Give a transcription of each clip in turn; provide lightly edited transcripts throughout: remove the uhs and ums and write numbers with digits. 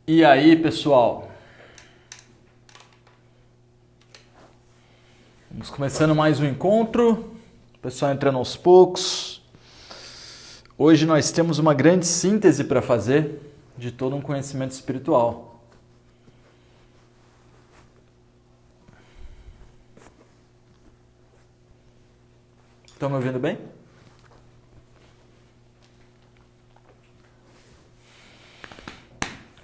E aí, pessoal? Vamos começando mais um encontro. O pessoal entrando aos poucos. Hoje nós temos uma grande síntese para fazer de todo um conhecimento espiritual. Estão me ouvindo bem?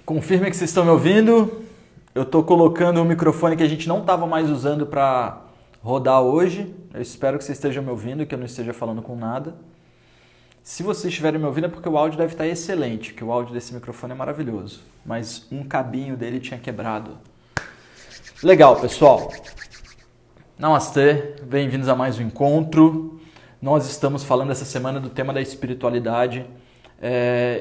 Confirme que vocês estão me ouvindo. Eu estou colocando o microfone que a gente não estava mais usando para rodar hoje. Eu espero que vocês estejam me ouvindo, que eu não esteja falando com nada. Se vocês estiverem me ouvindo é porque o áudio deve estar excelente, que o áudio desse microfone é maravilhoso. Mas um cabinho dele tinha quebrado. Legal, pessoal. Namastê, bem-vindos a mais um encontro. Nós estamos falando essa semana do tema da espiritualidade.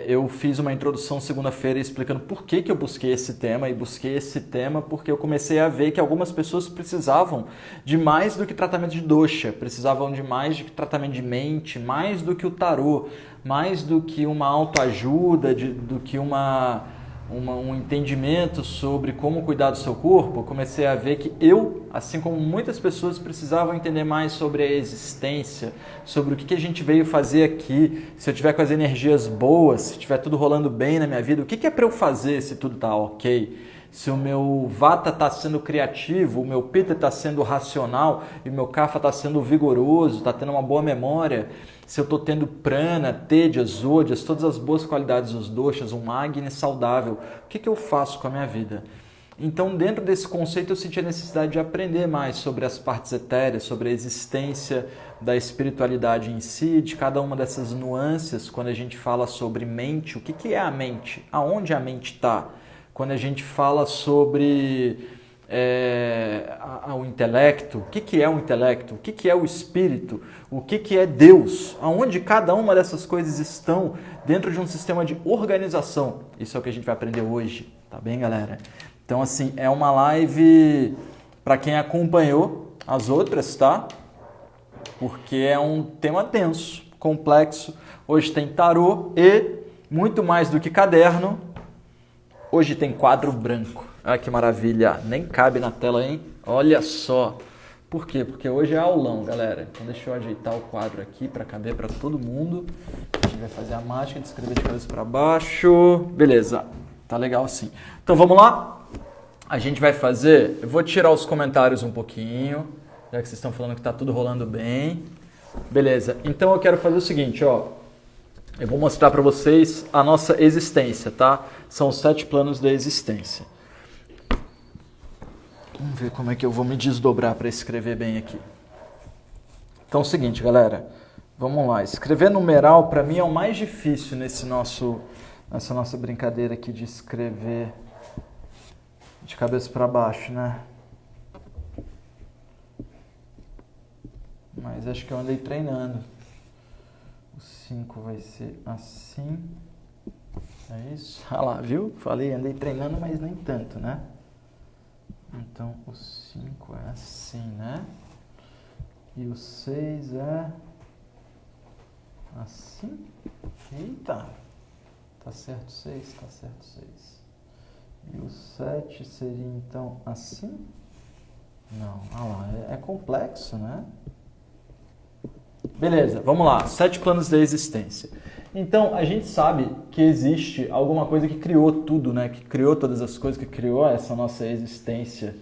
Eu fiz uma introdução segunda-feira explicando por que eu busquei esse tema, e busquei esse tema porque eu comecei a ver que algumas pessoas precisavam de mais do que tratamento de dosha, precisavam de mais do que tratamento de mente, mais do que o tarô, mais do que uma autoajuda, do que um entendimento sobre como cuidar do seu corpo. Eu comecei a ver que eu, assim como muitas pessoas, precisavam entender mais sobre a existência, sobre o que a gente veio fazer aqui, se eu tiver com as energias boas, se estiver tudo rolando bem na minha vida, o que é para eu fazer se tudo está ok? Se o meu vata está sendo criativo, o meu pitta está sendo racional e o meu kapha está sendo vigoroso, está tendo uma boa memória, se eu estou tendo prana, teja, zodias, todas as boas qualidades dos doshas, um agni saudável, o que eu faço com a minha vida? Então, dentro desse conceito, eu senti a necessidade de aprender mais sobre as partes etéreas, sobre a existência da espiritualidade em si, de cada uma dessas nuances. Quando a gente fala sobre mente, o que é a mente? Aonde a mente está? Quando a gente fala sobre o intelecto, o que é o intelecto? O que é o espírito? O que é Deus? Aonde cada uma dessas coisas estão dentro de um sistema de organização? Isso é o que a gente vai aprender hoje, tá bem, galera? Então, assim, é uma live para quem acompanhou as outras, tá? Porque é um tema denso, complexo. Hoje tem tarô e, muito mais do que caderno, hoje tem quadro branco. Olha que maravilha. Nem cabe na tela, hein? Olha só. Por quê? Porque hoje é aulão, galera. Então deixa eu ajeitar o quadro aqui para caber para todo mundo. A gente vai fazer a mágica de escrever de cabeça para baixo. Beleza. Tá legal assim. Então vamos lá? A gente vai fazer... Eu vou tirar os comentários um pouquinho, já que vocês estão falando que tá tudo rolando bem. Beleza. Então eu quero fazer o seguinte, ó. Eu vou mostrar para vocês a nossa existência, tá? São os 7 planos da existência. Vamos ver como é que eu vou me desdobrar para escrever bem aqui. Então é o seguinte, galera. Vamos lá. Escrever numeral para mim é o mais difícil nessa nossa brincadeira aqui de escrever de cabeça para baixo, né? Mas acho que eu andei treinando. 5 vai ser assim. É isso? Ah lá, viu? Falei, andei treinando, mas nem tanto, né? Então, o 5 é assim, né? E o 6 é assim. Eita! Tá certo 6? Tá certo 6. E o 7 seria, então, assim? Não, ah lá, é complexo, né? Beleza, vamos lá. 7 planos da existência. Então, a gente sabe que existe alguma coisa que criou tudo, né? Que criou todas as coisas, que criou essa nossa existência.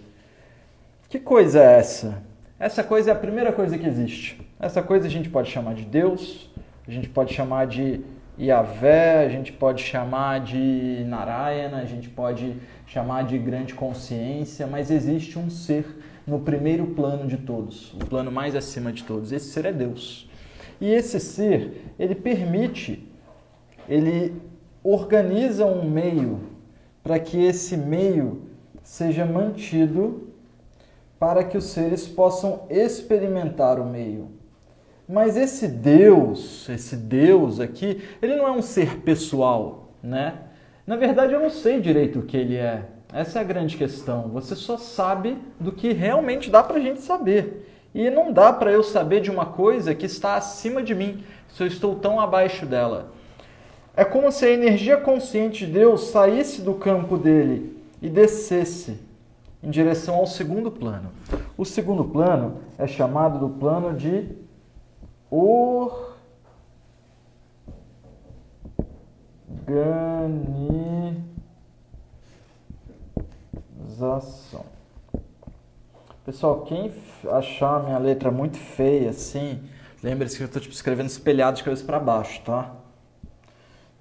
Que coisa é essa? Essa coisa é a primeira coisa que existe. Essa coisa a gente pode chamar de Deus, a gente pode chamar de Yahvé, a gente pode chamar de Narayana, a gente pode chamar de grande consciência, mas existe um ser no primeiro plano de todos, o plano mais acima de todos. Esse ser é Deus. E esse ser, ele organiza um meio para que esse meio seja mantido para que os seres possam experimentar o meio. Mas esse Deus aqui, ele não é um ser pessoal, né? Na verdade, eu não sei direito o que ele é. Essa é a grande questão. Você só sabe do que realmente dá pra gente saber. E não dá para eu saber de uma coisa que está acima de mim. Se eu estou tão abaixo dela. É como se a energia consciente de Deus saísse do campo dele e descesse em direção ao segundo plano. O segundo plano é chamado do plano de organização. Pessoal, quem achar a minha letra muito feia assim, lembre-se que eu estou escrevendo espelhado de cabeça para baixo, tá?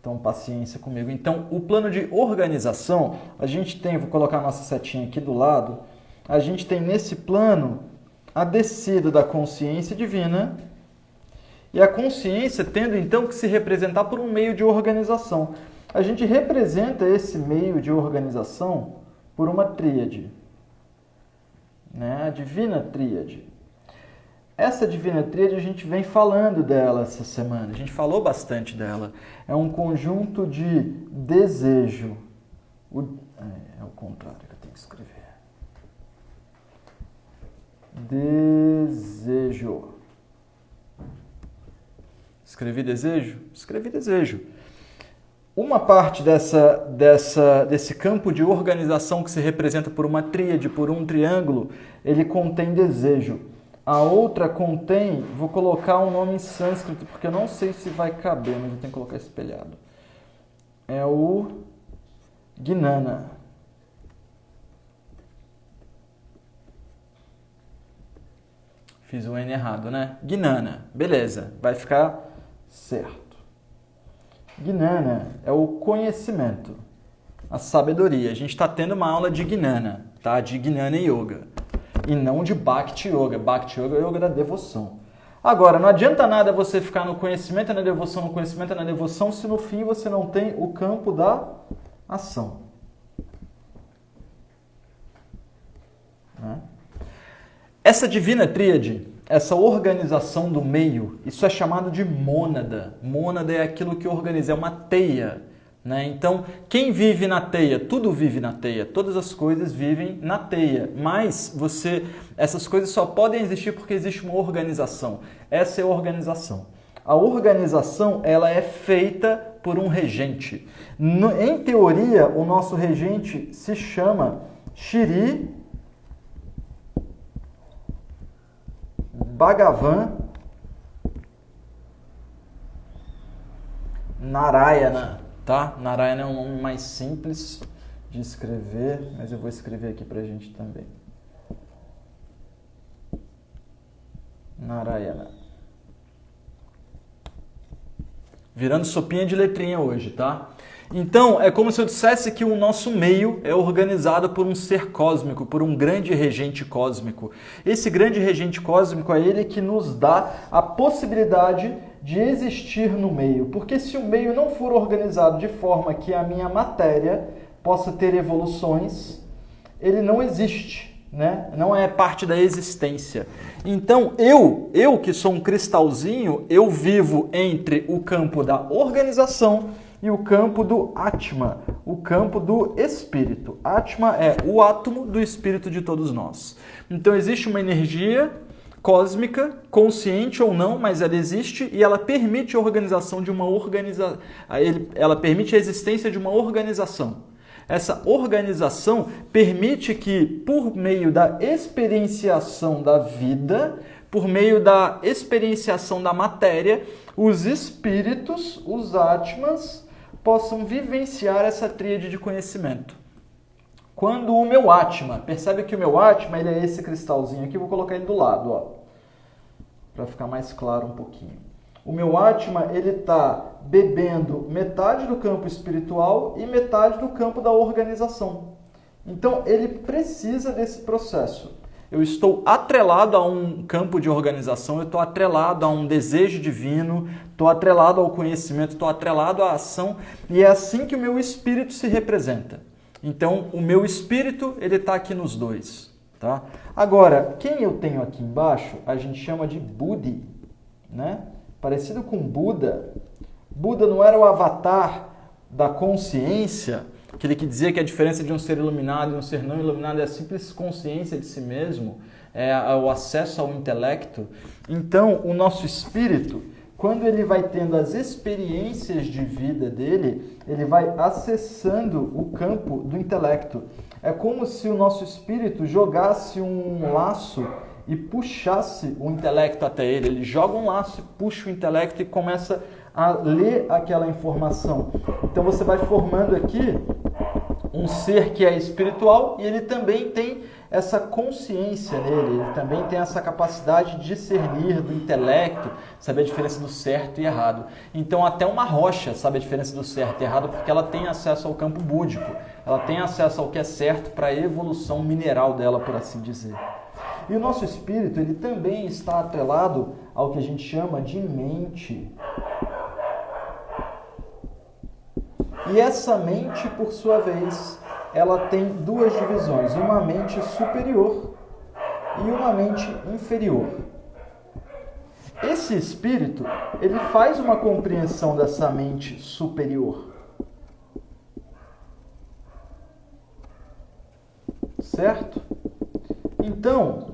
Então, paciência comigo. Então, o plano de organização, a gente tem, vou colocar a nossa setinha aqui do lado, a gente tem nesse plano a descida da consciência divina e a consciência tendo, então, que se representar por um meio de organização. A gente representa esse meio de organização por uma tríade, né? A divina tríade. Essa divina tríade a gente vem falando dela essa semana, a gente falou bastante dela. É um conjunto de desejo. É o contrário que eu tenho que escrever. Desejo. Escrevi desejo? Escrevi desejo. Uma parte desse campo de organização que se representa por uma tríade, por um triângulo, ele contém desejo. A outra contém, vou colocar um nome em sânscrito, porque eu não sei se vai caber, mas eu tenho que colocar espelhado. É o Gnana. Fiz o N errado, né? Gnana. Beleza, vai ficar certo. Gnana é o conhecimento, a sabedoria. A gente está tendo uma aula de Gnana, tá? De Gnana Yoga. E não de Bhakti Yoga. Bhakti Yoga é o yoga da devoção. Agora, não adianta nada você ficar no conhecimento, na devoção, no conhecimento, na devoção, se no fim você não tem o campo da ação. Né? Essa divina tríade, essa organização do meio, isso é chamado de mônada. Mônada é aquilo que organiza, é uma teia. Né? Então, quem vive na teia? Tudo vive na teia. Todas as coisas vivem na teia. Mas essas coisas só podem existir porque existe uma organização. Essa é a organização. A organização ela é feita por um regente. Em teoria, o nosso regente se chama Shri Bhagavan Narayana. Tá? Narayana é um nome mais simples de escrever, mas eu vou escrever aqui pra gente também. Narayana. Virando sopinha de letrinha hoje, tá? Então, é como se eu dissesse que o nosso meio é organizado por um ser cósmico, por um grande regente cósmico. Esse grande regente cósmico é ele que nos dá a possibilidade de existir no meio. Porque se o meio não for organizado de forma que a minha matéria possa ter evoluções, ele não existe, né? Não é parte da existência. Então, eu que sou um cristalzinho, eu vivo entre o campo da organização e o campo do Atma, o campo do espírito. Atma é o átomo do espírito de todos nós. Então, existe uma energia cósmica, consciente ou não, mas ela existe e ela permite a organização de uma ela permite a existência de uma organização. Essa organização permite que, por meio da experienciação da vida, por meio da experienciação da matéria, os espíritos, os Atmas, possam vivenciar essa tríade de conhecimento. Quando o meu Atma, percebe que o meu Atma ele é esse cristalzinho aqui, vou colocar ele do lado, ó, para ficar mais claro um pouquinho. O meu Atma ele está bebendo metade do campo espiritual e metade do campo da organização. Então ele precisa desse processo. Eu estou atrelado a um campo de organização, eu estou atrelado a um desejo divino, estou atrelado ao conhecimento, estou atrelado à ação, e é assim que o meu espírito se representa. Então, o meu espírito, ele está aqui nos dois. Tá? Agora, quem eu tenho aqui embaixo, a gente chama de Buddhi, né? Parecido com Buda. Buda não era o avatar da consciência, aquele que dizia que a diferença de um ser iluminado e um ser não iluminado é a simples consciência de si mesmo, é o acesso ao intelecto. Então, o nosso espírito quando ele vai tendo as experiências de vida dele, ele vai acessando o campo do intelecto. É como se o nosso espírito jogasse um laço e puxasse o intelecto até ele. Ele joga um laço e puxa o intelecto e começa a ler aquela informação. Então você vai formando aqui um ser que é espiritual e ele também tem essa consciência nele, ele também tem essa capacidade de discernir do intelecto, saber a diferença do certo e errado. Então até uma rocha sabe a diferença do certo e errado porque ela tem acesso ao campo búdico, ela tem acesso ao que é certo para a evolução mineral dela, por assim dizer. E o nosso espírito, ele também está atrelado ao que a gente chama de mente. E essa mente, por sua vez, ela tem duas divisões, uma mente superior e uma mente inferior. Esse espírito, ele faz uma compreensão dessa mente superior. Certo? Então,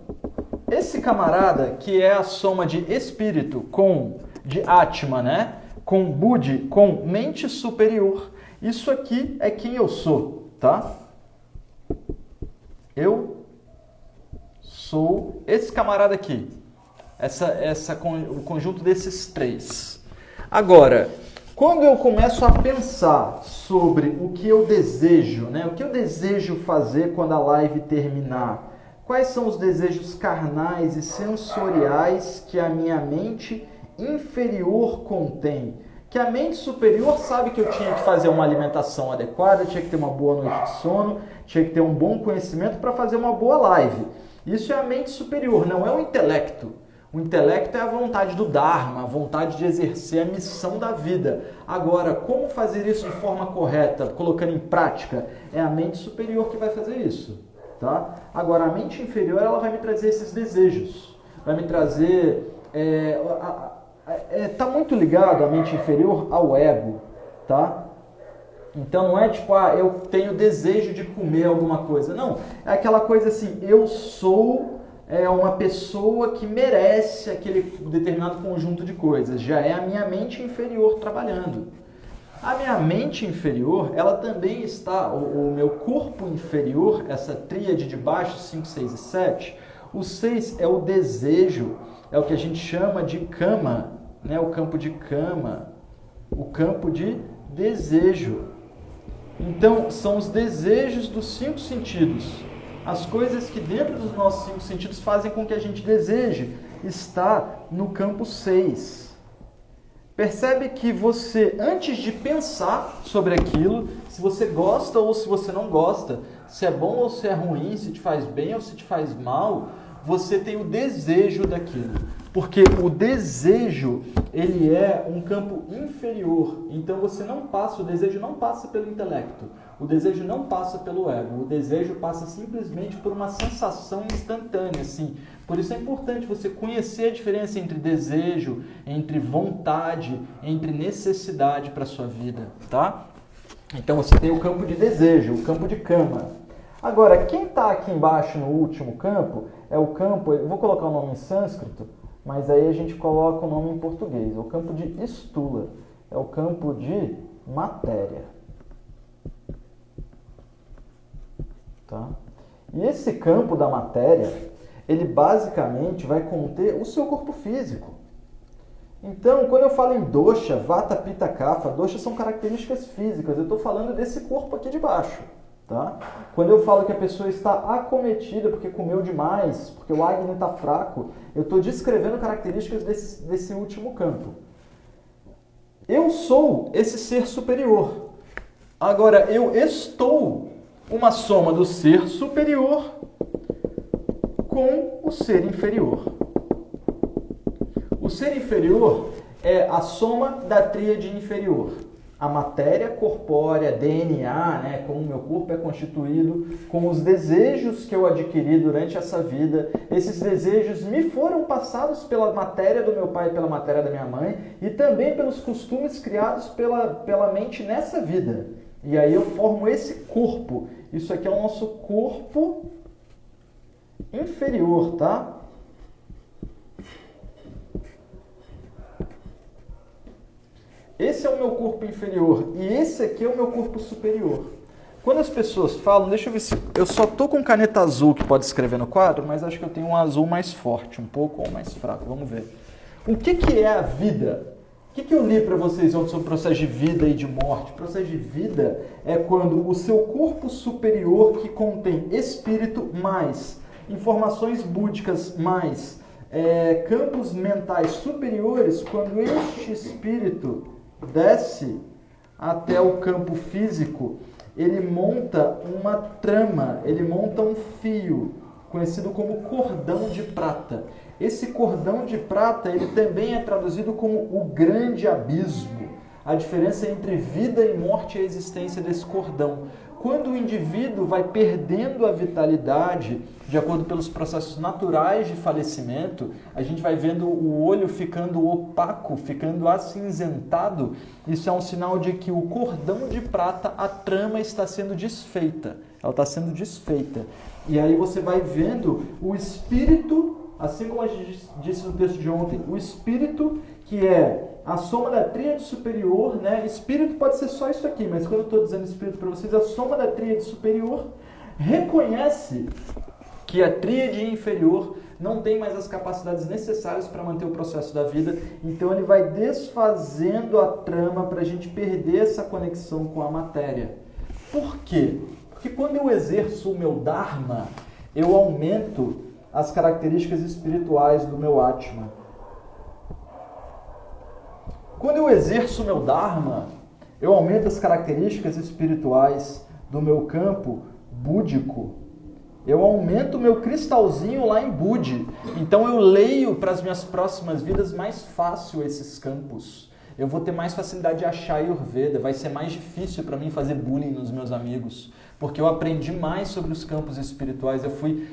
esse camarada, que é a soma de espírito de Atma, né? Com Buddhi, com mente superior, isso aqui é quem eu sou, tá? Eu sou esse camarada aqui. O conjunto desses três. Agora, quando eu começo a pensar sobre o que eu desejo, né? O que eu desejo fazer quando a live terminar? Quais são os desejos carnais e sensoriais que a minha mente inferior contém? Que a mente superior sabe que eu tinha que fazer uma alimentação adequada, tinha que ter uma boa noite de sono, tinha que ter um bom conhecimento para fazer uma boa live. Isso é a mente superior, não é o intelecto. O intelecto é a vontade do Dharma, a vontade de exercer a missão da vida. Agora, como fazer isso de forma correta, colocando em prática? É a mente superior que vai fazer isso. Tá? Agora, a mente inferior, ela vai me trazer esses desejos. Vai me trazer... Tá muito ligado a mente inferior ao ego, tá? Então não é tipo, eu tenho desejo de comer alguma coisa. Não, é aquela coisa assim, eu sou uma pessoa que merece aquele determinado conjunto de coisas. Já é a minha mente inferior trabalhando. A minha mente inferior, ela também está, o meu corpo inferior, essa tríade de baixo, 5, 6 e 7, o 6 é o desejo, é o que a gente chama de kama, né? O campo de kama, o campo de desejo. Então, são os desejos dos 5 sentidos. As coisas que dentro dos nossos 5 sentidos fazem com que a gente deseje, está no campo 6. Percebe que você, antes de pensar sobre aquilo, se você gosta ou se você não gosta, se é bom ou se é ruim, se te faz bem ou se te faz mal, você tem o desejo daquilo. Porque o desejo, ele é um campo inferior. Então o desejo não passa pelo intelecto. O desejo não passa pelo ego. O desejo passa simplesmente por uma sensação instantânea, assim. Por isso é importante você conhecer a diferença entre desejo, entre vontade, entre necessidade para a sua vida, tá? Então você tem o campo de desejo, o campo de kama. Agora, quem está aqui embaixo no último campo é o campo, eu vou colocar o nome em sânscrito, mas aí a gente coloca o nome em português. É o campo de stula, é o campo de matéria. Tá? E esse campo da matéria, ele basicamente vai conter o seu corpo físico. Então, quando eu falo em dosha, vata, pitta, kapha, dosha são características físicas. Eu estou falando desse corpo aqui de baixo. Tá? Quando eu falo que a pessoa está acometida porque comeu demais, porque o Agni está fraco, eu estou descrevendo características desse último campo. Eu sou esse ser superior. Agora, eu estou uma soma do ser superior com o ser inferior. O ser inferior é a soma da tríade inferior. A matéria corpórea, DNA, né, como o meu corpo é constituído, com os desejos que eu adquiri durante essa vida. Esses desejos me foram passados pela matéria do meu pai e pela matéria da minha mãe e também pelos costumes criados pela mente nessa vida. E aí eu formo esse corpo. Isso aqui é o nosso corpo inferior, tá? esse é o meu corpo inferior e esse aqui é o meu corpo superior. Quando as pessoas falam, deixa eu ver se... Eu só tô com caneta azul que pode escrever no quadro, mas acho que eu tenho um azul mais forte, um pouco ou mais fraco, vamos ver. O que é a vida? O que eu li para vocês ontem sobre o processo de vida e de morte? O processo de vida é quando o seu corpo superior, que contém espírito mais informações búdicas mais campos mentais superiores, quando este espírito desce até o campo físico, ele monta uma trama, ele monta um fio, conhecido como cordão de prata. Esse cordão de prata, ele também é traduzido como o grande abismo. A diferença entre vida e morte é a existência desse cordão. Quando o indivíduo vai perdendo a vitalidade, de acordo pelos processos naturais de falecimento, a gente vai vendo o olho ficando opaco, ficando acinzentado. Isso é um sinal de que o cordão de prata, a trama está sendo desfeita. Ela está sendo desfeita. E aí você vai vendo o espírito, assim como a gente disse no texto de ontem, o espírito que é a soma da tríade superior, né? Espírito pode ser só isso aqui, mas quando eu estou dizendo espírito para vocês, a soma da tríade superior reconhece que a tríade inferior não tem mais as capacidades necessárias para manter o processo da vida, então ele vai desfazendo a trama para a gente perder essa conexão com a matéria. Por quê? Porque quando eu exerço o meu Dharma, eu aumento as características espirituais do meu Atma. Quando eu exerço o meu Dharma, eu aumento as características espirituais do meu campo búdico. Eu aumento o meu cristalzinho lá em Budi. Então eu leio para as minhas próximas vidas mais fácil esses campos. Eu vou ter mais facilidade de achar Ayurveda. Vai ser mais difícil para mim fazer bullying nos meus amigos. Porque eu aprendi mais sobre os campos espirituais. Eu fui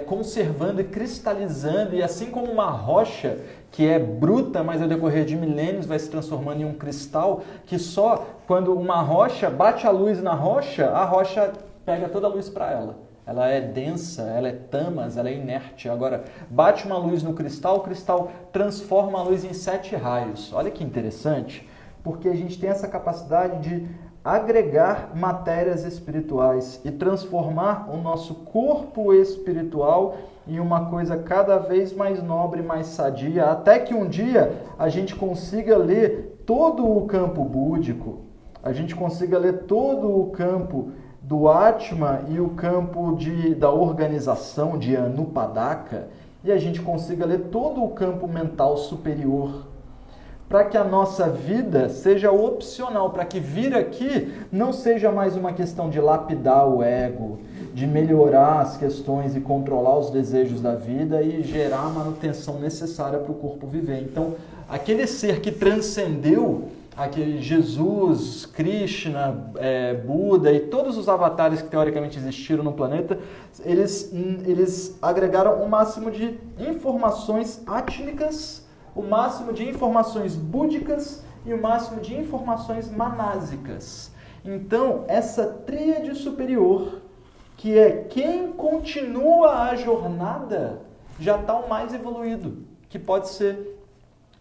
conservando e cristalizando. E assim como uma rocha que é bruta, mas ao decorrer de milênios vai se transformando em um cristal, que só quando uma rocha bate a luz na rocha, a rocha pega toda a luz para ela. Ela é densa, ela é tamas, ela é inerte. Agora, bate uma luz no cristal, o cristal transforma a luz em 7 raios. Olha que interessante, porque a gente tem essa capacidade de agregar matérias espirituais e transformar o nosso corpo espiritual em uma coisa cada vez mais nobre, mais sadia, até que um dia a gente consiga ler todo o campo búdico, a gente consiga ler todo o campo do Atma e o campo da organização de Anupadaka, e a gente consiga ler todo o campo mental superior, para que a nossa vida seja opcional, para que vir aqui não seja mais uma questão de lapidar o ego, de melhorar as questões e controlar os desejos da vida e gerar a manutenção necessária para o corpo viver. Então, aquele ser que transcendeu, aquele Jesus, Krishna, Buda e todos os avatares que teoricamente existiram no planeta, eles agregaram o máximo de informações átmicas, o máximo de informações búdicas e o máximo de informações manásicas. Então, essa tríade superior, que é quem continua a jornada, já está o mais evoluído que pode ser.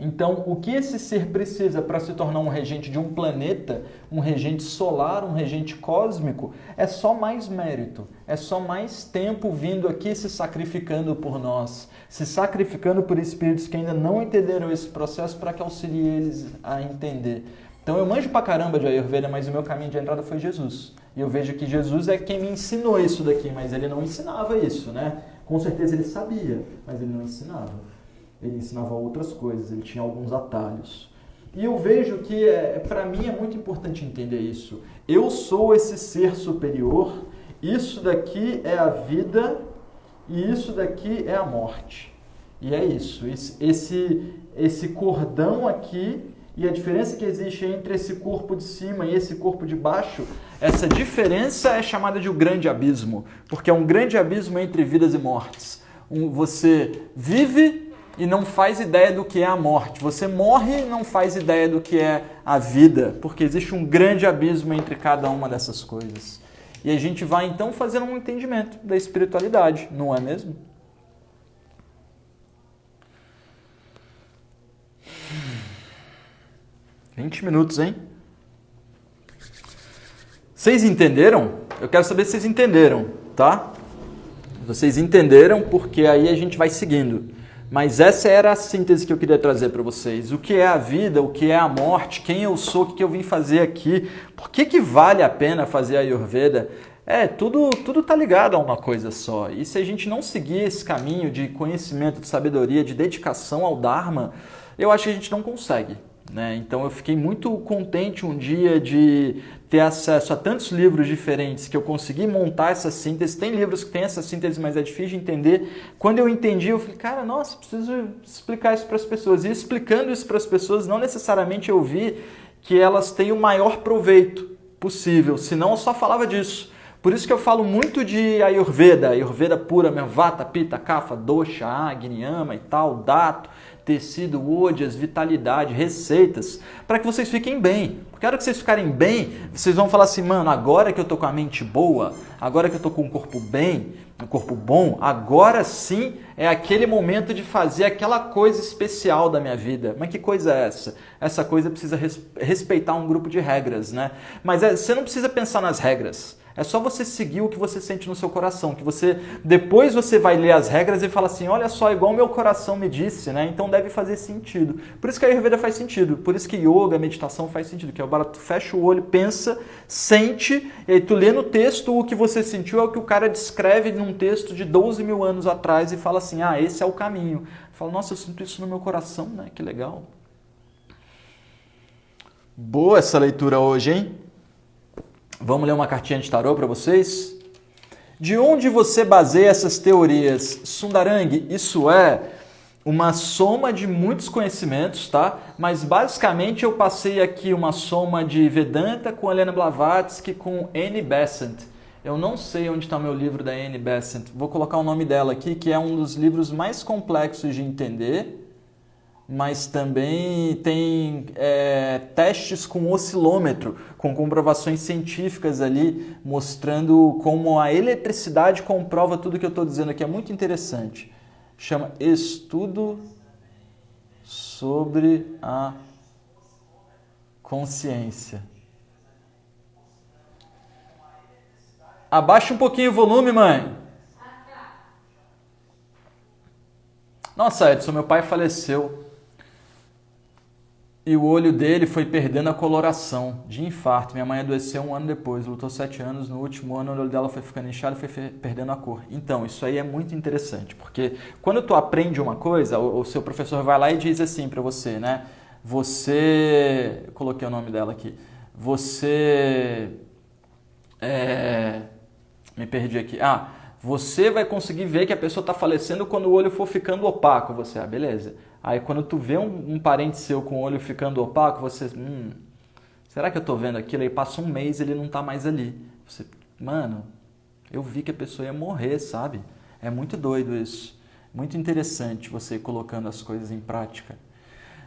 Então, o que esse ser precisa para se tornar um regente de um planeta, um regente solar, um regente cósmico, é só mais mérito, é só mais tempo vindo aqui se sacrificando por nós, se sacrificando por espíritos que ainda não entenderam esse processo para que auxilie eles a entender. Então, eu manjo pra caramba de Ayurveda, mas o meu caminho de entrada foi Jesus. E eu vejo que Jesus é quem me ensinou isso daqui, mas ele não ensinava isso, né? Com certeza ele sabia, mas ele não ensinava. Ele ensinava outras coisas, ele tinha alguns atalhos. E eu vejo que, para mim, é muito importante entender isso. Eu sou esse ser superior, isso daqui é a vida e isso daqui é a morte. E é isso, esse cordão aqui, e a diferença que existe entre esse corpo de cima e esse corpo de baixo, essa diferença é chamada de o grande abismo, porque é um grande abismo entre vidas e mortes. Você vive e não faz ideia do que é a morte. Você morre e não faz ideia do que é a vida, porque existe um grande abismo entre cada uma dessas coisas. E a gente vai então fazendo um entendimento da espiritualidade, não é mesmo? 20 minutos, hein? Vocês entenderam? Eu quero saber se vocês entenderam, tá? Vocês entenderam, porque aí a gente vai seguindo. Mas essa era a síntese que eu queria trazer para vocês. O que é a vida, o que é a morte, quem eu sou, o que eu vim fazer aqui, por que vale a pena fazer a Ayurveda? Tudo tá ligado a uma coisa só. E se a gente não seguir esse caminho de conhecimento, de sabedoria, de dedicação ao Dharma, eu acho que a gente não consegue. Né? Então eu fiquei muito contente um dia de ter acesso a tantos livros diferentes que eu consegui montar essa síntese. Tem livros que têm essa síntese, mas é difícil de entender. Quando eu entendi, eu falei, cara, nossa, preciso explicar isso para as pessoas. E explicando isso para as pessoas, não necessariamente eu vi que elas têm o maior proveito possível, senão eu só falava disso. Por isso que eu falo muito de Ayurveda, Ayurveda pura mesmo, Vata, Pitta, Kapha, Dosha, Agni, Yama e tal, Dato, tecido, Odyas, vitalidade, receitas, para que vocês fiquem bem. Porque a hora que vocês ficarem bem, vocês vão falar assim, mano, agora que eu tô com a mente boa, agora que eu tô com o corpo bem, um corpo bom, agora sim é aquele momento de fazer aquela coisa especial da minha vida. Mas que coisa é essa? Essa coisa precisa respeitar um grupo de regras, né? Mas você não precisa pensar nas regras. É só você seguir o que você sente no seu coração, que depois você vai ler as regras e fala assim, olha só, igual meu coração me disse, né? Então deve fazer sentido. Por isso que a Ayurveda faz sentido, por isso que yoga, meditação faz sentido, que é o barato, tu fecha o olho, pensa, sente, e aí tu lê no texto o que você sentiu, é o que o cara descreve num texto de 12 mil anos atrás e fala assim, esse é o caminho. Fala, nossa, eu sinto isso no meu coração, né? Que legal. Boa essa leitura hoje, hein? Vamos ler uma cartinha de tarô para vocês? De onde você baseia essas teorias? Sundarang, isso é uma soma de muitos conhecimentos, tá? Mas basicamente eu passei aqui uma soma de Vedanta com Helena Blavatsky com Annie Besant. Eu não sei onde está o meu livro da Annie Besant. Vou colocar o nome dela aqui, que é um dos livros mais complexos de entender, mas também tem testes com oscilômetro, com comprovações científicas ali, mostrando como a eletricidade comprova tudo que eu estou dizendo aqui. É muito interessante. Chama Estudo sobre a Consciência. Abaixa um pouquinho o volume, mãe. Nossa, Edson, meu pai faleceu. E o olho dele foi perdendo a coloração de infarto. Minha mãe adoeceu 1 ano depois, lutou 7 anos. No último ano, o olho dela foi ficando inchado e foi perdendo a cor. Então, isso aí é muito interessante, porque quando tu aprende uma coisa, o seu professor vai lá e diz assim para você, né? Eu coloquei o nome dela aqui. Me perdi aqui. Você vai conseguir ver que a pessoa está falecendo quando o olho for ficando opaco. Beleza. Aí quando tu vê um parente seu com o olho ficando opaco, você... será que eu tô vendo aquilo? Aí passa um mês e ele não tá mais ali. Mano, eu vi que a pessoa ia morrer, sabe? É muito doido isso. Muito interessante você colocando as coisas em prática.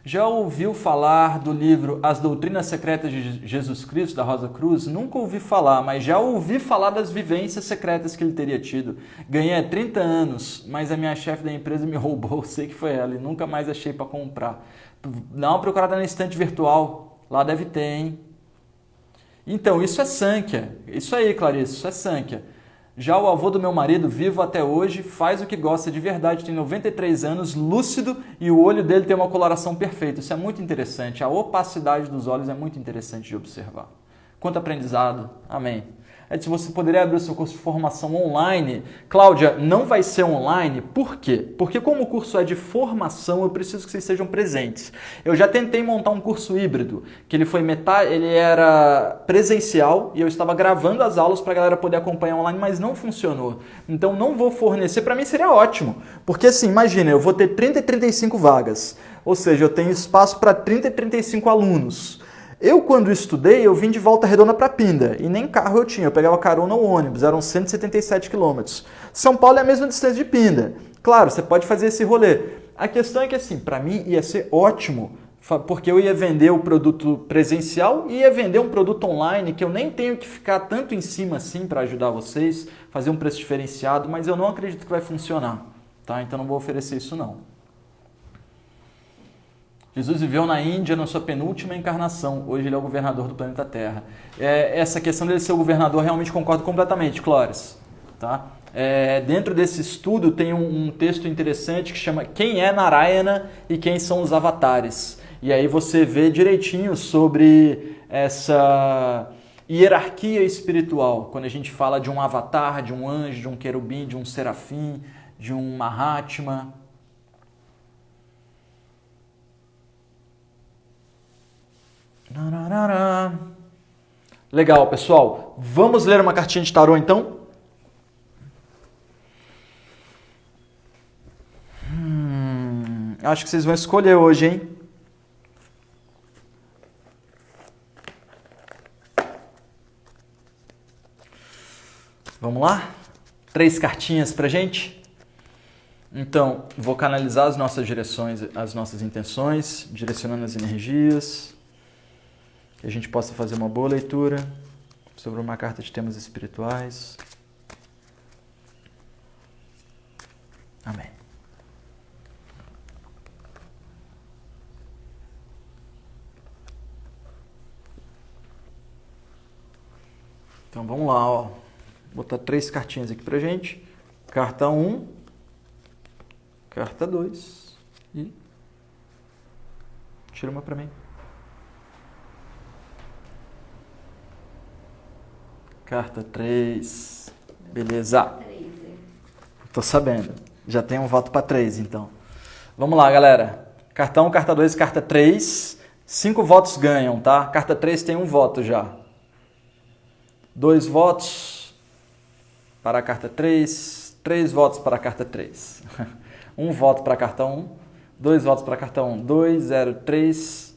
Já ouviu falar do livro As Doutrinas Secretas de Jesus Cristo, da Rosa Cruz? Nunca ouvi falar, mas já ouvi falar das vivências secretas que ele teria tido. Ganhei há 30 anos, mas a minha chefe da empresa me roubou, sei que foi ela, e nunca mais achei para comprar. Dá uma procurada na estante virtual, lá deve ter, hein? Então, isso é Sankhya. Isso aí, Clarice, isso é Sankhya. Já o avô do meu marido, vivo até hoje, faz o que gosta de verdade, tem 93 anos, lúcido, e o olho dele tem uma coloração perfeita. Isso é muito interessante. A opacidade dos olhos é muito interessante de observar. Quanto aprendizado. Amém. Se você poderia abrir o seu curso de formação online. Cláudia, não vai ser online. Por quê? Porque como o curso é de formação, eu preciso que vocês sejam presentes. Eu já tentei montar um curso híbrido, que ele era presencial e eu estava gravando as aulas para a galera poder acompanhar online, mas não funcionou. Então não vou fornecer, para mim seria ótimo. Porque assim, imagina, eu vou ter 30 e 35 vagas, ou seja, eu tenho espaço para 30 e 35 alunos. Eu, quando estudei, eu vim de Volta Redonda para Pinda, e nem carro eu tinha, eu pegava carona ou ônibus, eram 177 quilômetros. São Paulo é a mesma distância de Pinda. Claro, você pode fazer esse rolê. A questão é que, assim, para mim ia ser ótimo, porque eu ia vender o produto presencial e ia vender um produto online, que eu nem tenho que ficar tanto em cima assim para ajudar vocês, fazer um preço diferenciado, mas eu não acredito que vai funcionar, tá? Então não vou oferecer isso não. Jesus viveu na Índia na sua penúltima encarnação. Hoje ele é o governador do planeta Terra. Essa questão dele ser o governador, realmente concordo completamente, Clóris. Tá? Dentro desse estudo tem um texto interessante que chama Quem é Narayana e quem são os avatares. E aí você vê direitinho sobre essa hierarquia espiritual. Quando a gente fala de um avatar, de um anjo, de um querubim, de um serafim, de um Mahatma. Legal, pessoal. Vamos ler uma cartinha de tarô, então? Acho que vocês vão escolher hoje, hein? Vamos lá? 3 cartinhas pra gente? Então, vou canalizar as nossas direções, as nossas intenções, direcionando as energias. Que a gente possa fazer uma boa leitura sobre uma carta de temas espirituais. Amém. Então vamos lá, ó. Vou botar 3 cartinhas aqui pra gente. Carta 1, carta 2 e tira uma pra mim. Carta 3. Beleza. Tô sabendo. Já tem um voto para 3, então. Vamos lá, galera. Carta 1, carta 2, carta 3. 5 votos ganham, tá? Carta 3 tem um voto já. 2 votos para a carta 3. 3 votos para a carta 3. 1 voto para a carta 1. 2 votos para a carta 1. 203.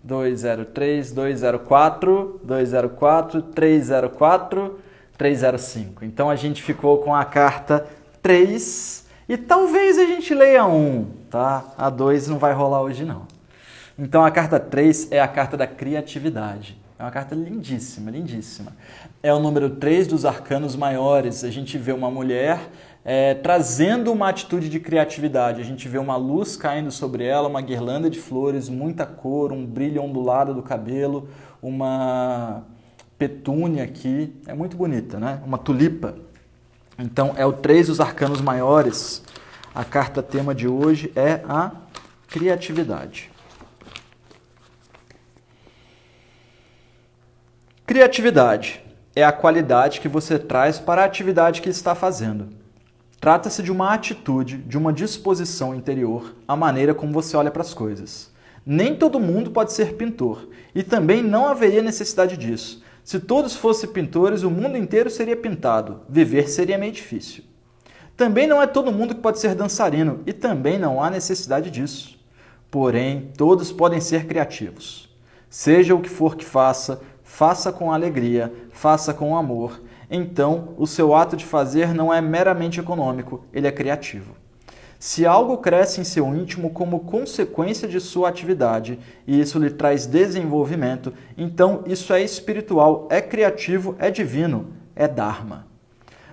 203, 204, 204, 304, 305. Então a gente ficou com a carta 3 e talvez a gente leia 1, tá? A 2 não vai rolar hoje não. Então a carta 3 é a carta da criatividade. É uma carta lindíssima, lindíssima. É o número 3 dos arcanos maiores. A gente vê uma mulher trazendo uma atitude de criatividade. A gente vê uma luz caindo sobre ela, uma guirlanda de flores, muita cor, um brilho ondulado do cabelo, uma petúnia aqui. É muito bonita, né? Uma tulipa. Então, é o 3 dos arcanos maiores. A carta tema de hoje é a criatividade. Criatividade é a qualidade que você traz para a atividade que está fazendo. Trata-se de uma atitude, de uma disposição interior, a maneira como você olha para as coisas. Nem todo mundo pode ser pintor, e também não haveria necessidade disso. Se todos fossem pintores, o mundo inteiro seria pintado. Viver seria meio difícil. Também não é todo mundo que pode ser dançarino, e também não há necessidade disso. Porém, todos podem ser criativos. Seja o que for que faça, faça com alegria, faça com amor. Então, o seu ato de fazer não é meramente econômico, ele é criativo. Se algo cresce em seu íntimo como consequência de sua atividade e isso lhe traz desenvolvimento, então isso é espiritual, é criativo, é divino, é Dharma.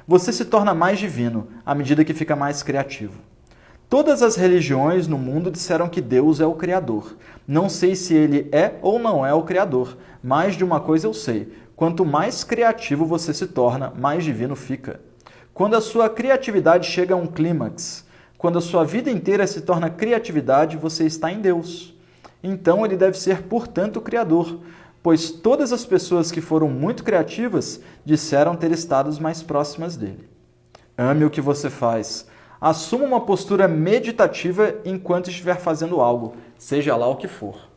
Você se torna mais divino à medida que fica mais criativo. Todas as religiões no mundo disseram que Deus é o Criador. Não sei se ele é ou não é o Criador, mas de uma coisa eu sei. Quanto mais criativo você se torna, mais divino fica. Quando a sua criatividade chega a um clímax, quando a sua vida inteira se torna criatividade, você está em Deus. Então ele deve ser, portanto, o Criador, pois todas as pessoas que foram muito criativas disseram ter estado mais próximas dele. Ame o que você faz. Assuma uma postura meditativa enquanto estiver fazendo algo, seja lá o que for.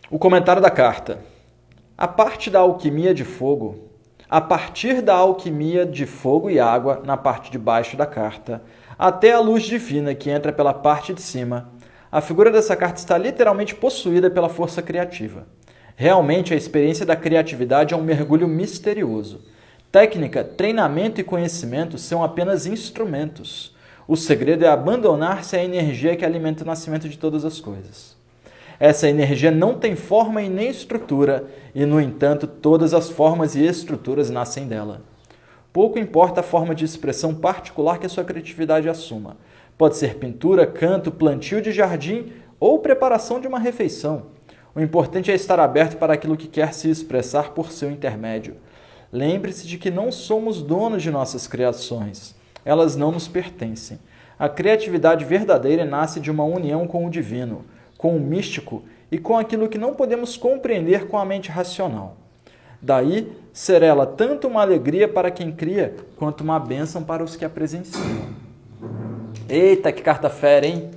O comentário da carta. A partir da alquimia de fogo e água na parte de baixo da carta, até a luz divina que entra pela parte de cima, a figura dessa carta está literalmente possuída pela força criativa. Realmente, a experiência da criatividade é um mergulho misterioso. Técnica, treinamento e conhecimento são apenas instrumentos. O segredo é abandonar-se à energia que alimenta o nascimento de todas as coisas. Essa energia não tem forma e nem estrutura, e, no entanto, todas as formas e estruturas nascem dela. Pouco importa a forma de expressão particular que a sua criatividade assuma. Pode ser pintura, canto, plantio de jardim ou preparação de uma refeição. O importante é estar aberto para aquilo que quer se expressar por seu intermédio. Lembre-se de que não somos donos de nossas criações. Elas não nos pertencem. A criatividade verdadeira nasce de uma união com o divino, com o místico e com aquilo que não podemos compreender com a mente racional. Daí, ser ela tanto uma alegria para quem cria, quanto uma bênção para os que a presenciam. Eita, que carta fera, hein?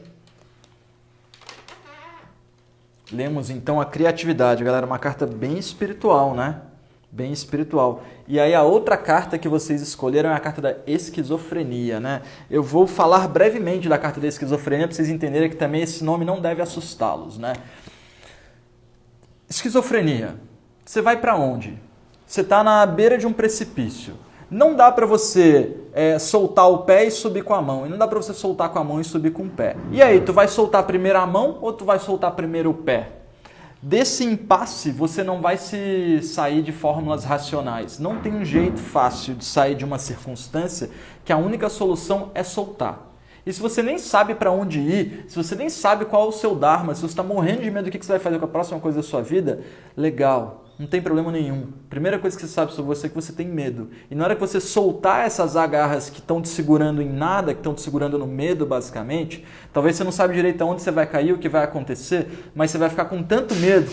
Lemos então a criatividade, galera, uma carta bem espiritual, né? Bem espiritual. E aí a outra carta que vocês escolheram é a carta da esquizofrenia, né? Eu vou falar brevemente da carta da esquizofrenia para vocês entenderem que também esse nome não deve assustá-los, né? Esquizofrenia. Você vai para onde? Você está na beira de um precipício. Não dá para você soltar o pé e subir com a mão. E não dá para você soltar com a mão e subir com o pé. E aí, tu vai soltar primeiro a mão ou tu vai soltar primeiro o pé? Desse impasse, você não vai se sair de fórmulas racionais. Não tem um jeito fácil de sair de uma circunstância que a única solução é soltar. E se você nem sabe para onde ir, se você nem sabe qual é o seu dharma, se você está morrendo de medo do que você vai fazer com a próxima coisa da sua vida, legal. Não tem problema nenhum. Primeira coisa que você sabe sobre você é que você tem medo. E na hora que você soltar essas agarras que estão te segurando em nada, que estão te segurando no medo, basicamente, talvez você não sabe direito aonde você vai cair, o que vai acontecer, mas você vai ficar com tanto medo,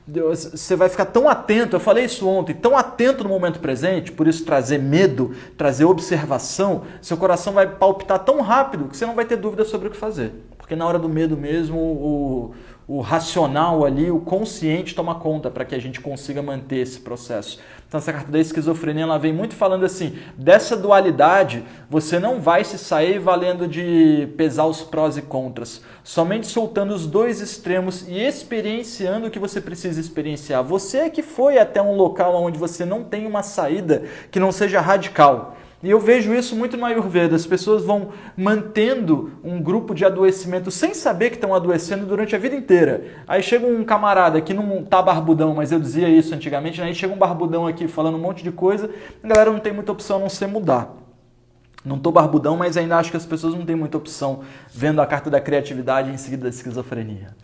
você vai ficar tão atento, eu falei isso ontem, tão atento no momento presente, por isso trazer medo, trazer observação, seu coração vai palpitar tão rápido que você não vai ter dúvida sobre o que fazer. Porque na hora do medo mesmo, o racional ali, o consciente toma conta para que a gente consiga manter esse processo. Então essa carta da esquizofrenia, ela vem muito falando assim, dessa dualidade, você não vai se sair valendo de pesar os prós e contras, somente soltando os dois extremos e experienciando o que você precisa experienciar. Você é que foi até um local onde você não tem uma saída que não seja radical. E eu vejo isso muito no Ayurveda. As pessoas vão mantendo um grupo de adoecimento sem saber que estão adoecendo durante a vida inteira. Aí chega um camarada que não tá barbudão, mas eu dizia isso antigamente, né? Aí chega um barbudão aqui falando um monte de coisa, a galera não tem muita opção a não ser mudar. Não tô barbudão, mas ainda acho que as pessoas não têm muita opção vendo a carta da criatividade e em seguida da esquizofrenia.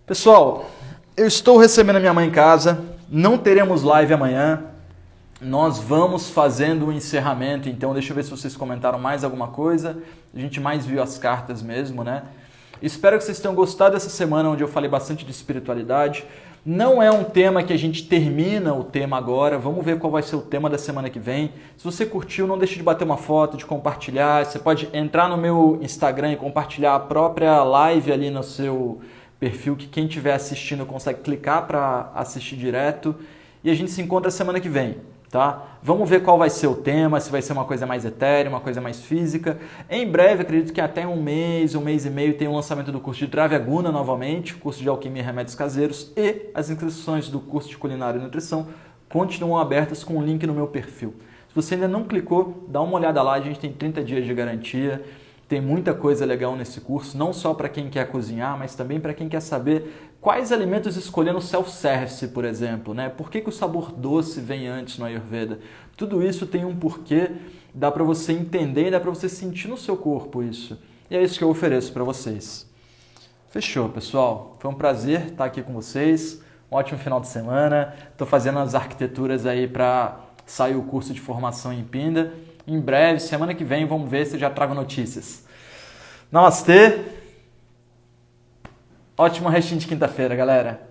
Pessoal, eu estou recebendo a minha mãe em casa, não teremos live amanhã. Nós vamos fazendo o encerramento, então deixa eu ver se vocês comentaram mais alguma coisa. A gente mais viu as cartas mesmo, né? Espero que vocês tenham gostado dessa semana onde eu falei bastante de espiritualidade. Não é um tema que a gente termina o tema agora, vamos ver qual vai ser o tema da semana que vem. Se você curtiu, não deixe de bater uma foto, de compartilhar. Você pode entrar no meu Instagram e compartilhar a própria live ali no seu perfil, que quem estiver assistindo consegue clicar para assistir direto. E a gente se encontra semana que vem. Tá? Vamos ver qual vai ser o tema, se vai ser uma coisa mais etérea, uma coisa mais física. Em breve, acredito que até um mês e meio, tem o lançamento do curso de Dravyaguna novamente, curso de Alquimia e Remédios Caseiros, e as inscrições do curso de Culinária e Nutrição continuam abertas com o link no meu perfil. Se você ainda não clicou, dá uma olhada lá, a gente tem 30 dias de garantia. Tem muita coisa legal nesse curso, não só para quem quer cozinhar, mas também para quem quer saber quais alimentos escolher no self-service, por exemplo, né? Por que o sabor doce vem antes no Ayurveda? Tudo isso tem um porquê, dá para você entender e dá para você sentir no seu corpo isso. E é isso que eu ofereço para vocês. Fechou, pessoal? Foi um prazer estar aqui com vocês. Um ótimo final de semana. Estou fazendo as arquiteturas aí para sair o curso de formação em Pinda. Em breve, semana que vem, vamos ver se eu já trago notícias. Namastê! Ótimo restinho de quinta-feira, galera!